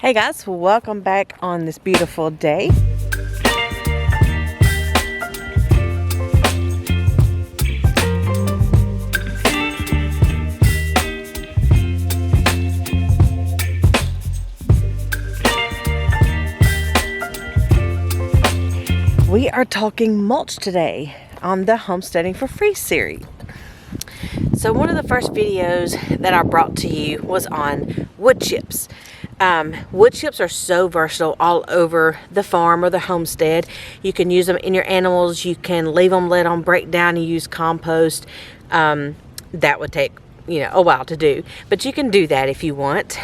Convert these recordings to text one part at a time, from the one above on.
Hey guys, welcome back on this beautiful day. We are talking mulch today on the Homesteading for Free series. So one of the first videos that I brought to you was on wood chips. Wood chips are so versatile all over the farm or the homestead. You can use them in your animals. You can leave them, let them break down and use compost. That would take a while to do, but you can do that if you want.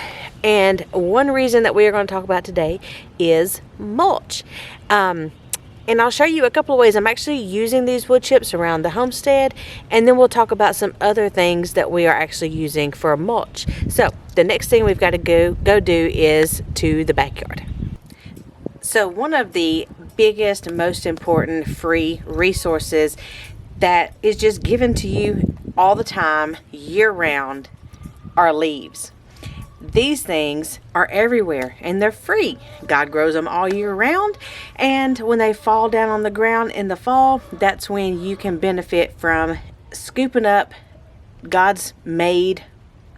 And one reason that we are going to talk about today is mulch. And I'll show you a couple of ways I'm actually using these wood chips around the homestead, and then we'll talk about some other things that we are actually using for mulch. So the next thing we've got to go do is to the backyard. So one of the biggest, most important free resources that is just given to you all the time, year round, are leaves. These things are everywhere and they're free. God grows them all year round, and when they fall down on the ground in the fall, that's when you can benefit from scooping up God's made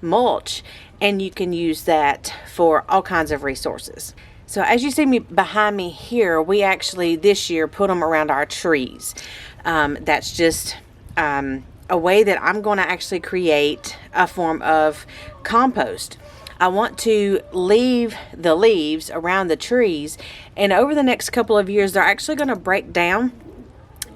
mulch, and you can use that for all kinds of resources. So as you see me behind me here, we actually this year put them around our trees. That's just a way that I'm going to actually create a form of compost. I want to leave the leaves around the trees, and over the next couple of years they're actually going to break down,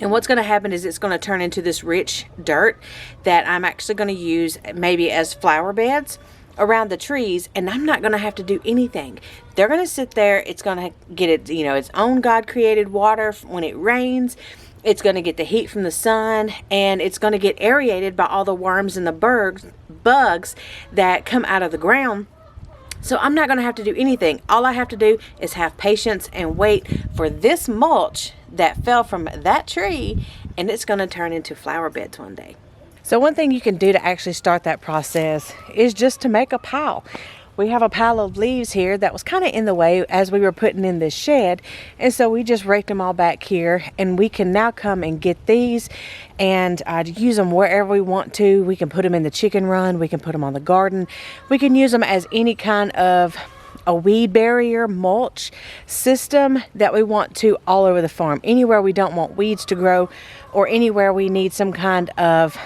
and what's going to happen is it's going to turn into this rich dirt that I'm actually going to use maybe as flower beds around the trees, and I'm not going to have to do anything. They're going to sit there. It's going to get its own God created water when it rains. It's going to get the heat from the sun, and it's going to get aerated by all the worms and the bugs that come out of the ground. So I'm not going to have to do anything. All I have to do is have patience and wait for this mulch that fell from that tree, and it's going to turn into flower beds one day. So one thing you can do to actually start that process is just to make a pile. We have a pile of leaves here that was kind of in the way as we were putting in this shed, and so we just raked them all back here, and we can now come and get these and use them wherever we want to. We can put them in the chicken run, we can put them on the garden, we can use them as any kind of a weed barrier mulch system that we want to all over the farm. Anywhere we don't want weeds to grow, or anywhere we need some kind of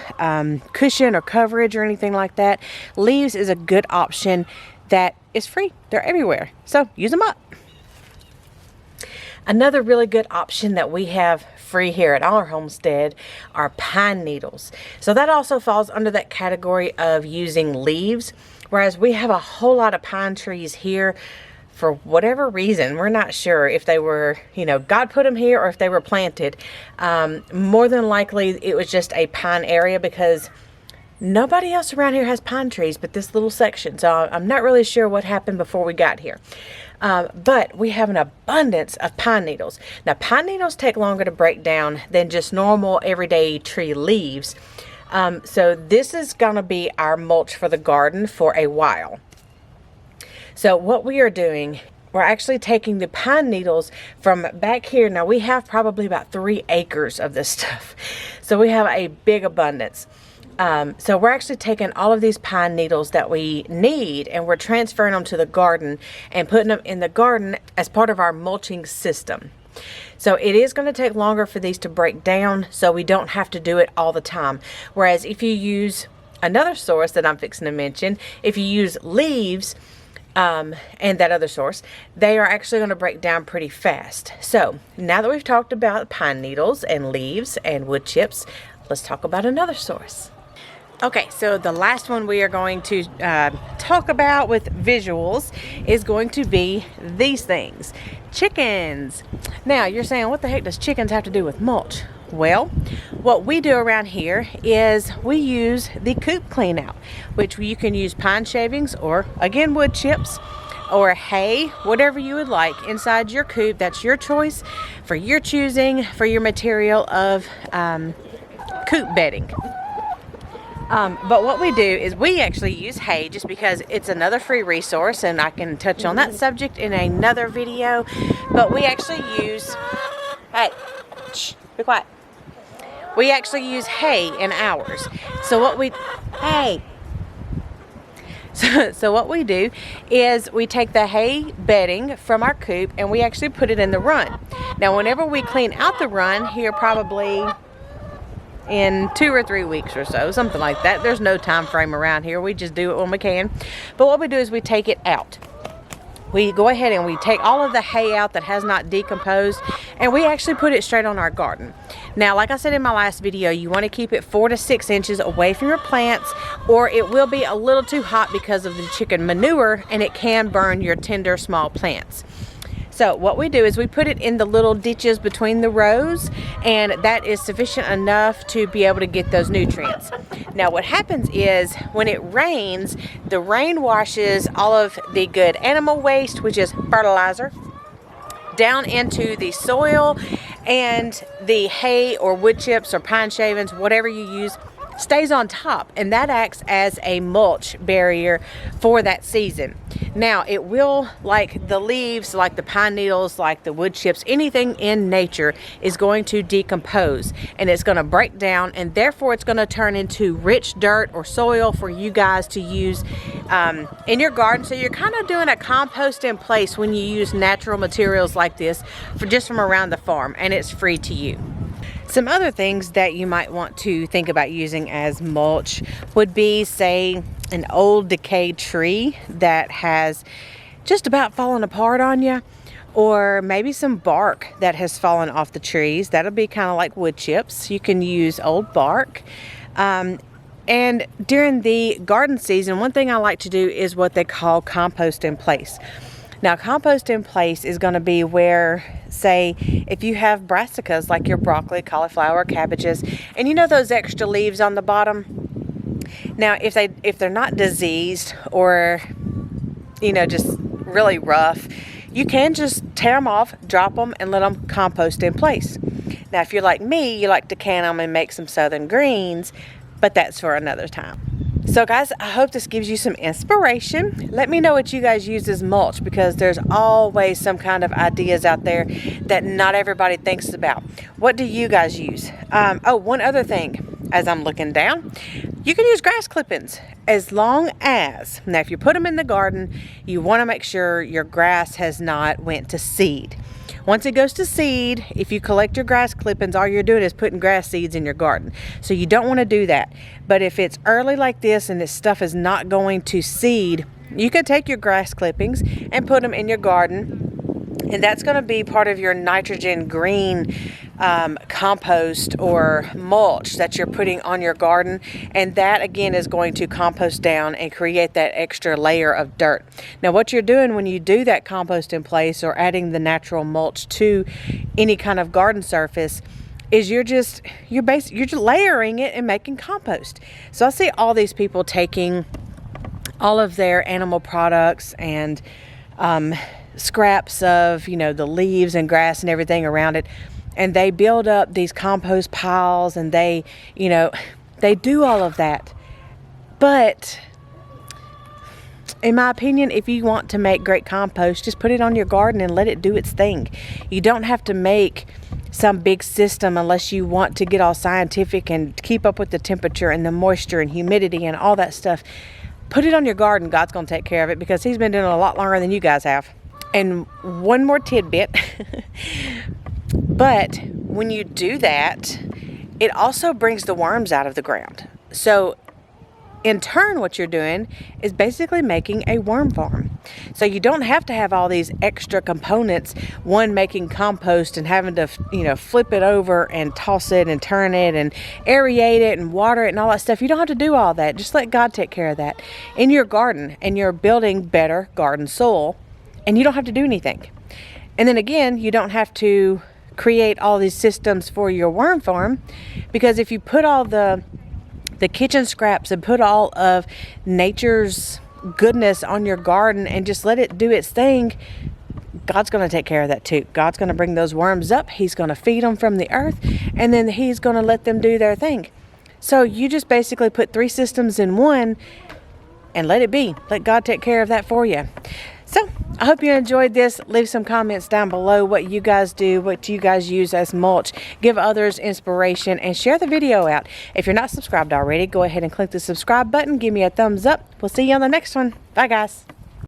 cushion or coverage or anything like that, leaves is a good option that is free. They're everywhere, so use them up. Another really good option that we have free here at our homestead are pine needles. So that also falls under that category of using leaves, whereas we have a whole lot of pine trees here. For whatever reason, we're not sure if they were, God put them here or if they were planted. More than likely it was just a pine area, because nobody else around here has pine trees but this little section. So I'm not really sure what happened before we got here. But we have an abundance of pine needles. Now, pine needles take longer to break down than just normal everyday tree leaves. So this is going to be our mulch for the garden for a while. So what we are doing, we're actually taking the pine needles from back here. Now we have probably about 3 acres of this stuff. So we have a big abundance. So we're actually taking all of these pine needles that we need, and we're transferring them to the garden and putting them in the garden as part of our mulching system. So it is going to take longer for these to break down, so we don't have to do it all the time. Whereas if you use another source that I'm fixing to mention, if you use leaves, and that other source, they are actually going to break down pretty fast. So now that we've talked about pine needles and leaves and wood chips, let's talk about another source. Okay, so the last one we are going to talk about with visuals is going to be these things. Chickens. Now you're saying, what the heck does chickens have to do with mulch? Well, what we do around here is we use the Coop clean out, which you can use pine shavings or, again, wood chips or hay, whatever you would like inside your coop. That's your choice for your choosing for your material of coop bedding. But what we do is we actually use hay just because it's another free resource, and I can touch on that subject in another video. But we actually use, hey, shh, be quiet. We actually use hay in ours. So what we, hey. So what we do is we take the hay bedding from our coop and we actually put it in the run. Now whenever we clean out the run here, probably in 2 or 3 weeks or so, something like that. There's no time frame around here. We just do it when we can. But what we do is we take it out. We go ahead and we take all of the hay out that has not decomposed, and we actually put it straight on our garden. Now, like I said in my last video, you want to keep it 4 to 6 inches away from your plants, or it will be a little too hot because of the chicken manure, and it can burn your tender small plants. So what we do is we put it in the little ditches between the rows, and that is sufficient enough to be able to get those nutrients. Now what happens is when it rains, the rain washes all of the good animal waste, which is fertilizer, down into the soil, and the hay or wood chips or pine shavings, whatever you use, stays on top, and that acts as a mulch barrier for that season. Now it will, like the leaves, like the pine needles, like the wood chips, anything in nature is going to decompose, and it's going to break down, and therefore it's going to turn into rich dirt or soil for you guys to use in your garden. So you're kind of doing a compost in place when you use natural materials like this just from around the farm, and it's free to you. Some other things that you might want to think about using as mulch would be, say, an old decayed tree that has just about fallen apart on you, or maybe some bark that has fallen off the trees. That'll be kind of like wood chips. You can use old bark. And during the garden season, one thing I like to do is what they call compost in place. Now, compost in place is going to be where, say, if you have brassicas like your broccoli, cauliflower, cabbages, and you know those extra leaves on the bottom? Now, if they're not diseased or, you know, just really rough, you can just tear them off, drop them, and let them compost in place. Now, if you're like me, you like to can them and make some southern greens, but that's for another time. So guys, I hope this gives you some inspiration. Let me know what you guys use as mulch, because there's always some kind of ideas out there that not everybody thinks about. What do you guys use? Oh, one other thing, as I'm looking down, you can use grass clippings as long as, now if you put them in the garden, you want to make sure your grass has not went to seed. Once it goes to seed, if you collect your grass clippings, all you're doing is putting grass seeds in your garden. So you don't want to do that. But if it's early like this and this stuff is not going to seed, you can take your grass clippings and put them in your garden. And that's going to be part of your nitrogen green compost or mulch that you're putting on your garden. And that again is going to compost down and create that extra layer of dirt. Now what you're doing when you do that compost in place or adding the natural mulch to any kind of garden surface is you're just layering it and making compost. So I see all these people taking all of their animal products and scraps of, you know, the leaves and grass and everything around it, and they build up these compost piles, and they, you know, they do all of that. But in my opinion, if you want to make great compost, just put it on your garden and let it do its thing. You don't have to make some big system unless you want to get all scientific and keep up with the temperature and the moisture and humidity and all that stuff. Put it on your garden. God's going to take care of it, because he's been doing it a lot longer than you guys have. And one more tidbit, but when you do that, it also brings the worms out of the ground. So in turn, what you're doing is basically making a worm farm. So you don't have to have all these extra components, one making compost and having to, you know, flip it over and toss it and turn it and aerate it and water it and all that stuff. You don't have to do all that. Just let God take care of that in your garden, and you're building better garden soil, and you don't have to do anything. And then again, you don't have to create all these systems for your worm farm, because if you put all the kitchen scraps and put all of nature's goodness on your garden and just let it do its thing, God's going to take care of that too. God's going to bring those worms up. He's going to feed them from the earth, and then he's going to let them do their thing. So you just basically put 3 systems in one and let it be. Let God take care of that for you. So I hope you enjoyed this. Leave some comments down below what you guys do, what you guys use as mulch. Give others inspiration and share the video out. If you're not subscribed already, go ahead and click the subscribe button. Give me a thumbs up. We'll see you on the next one. Bye, guys.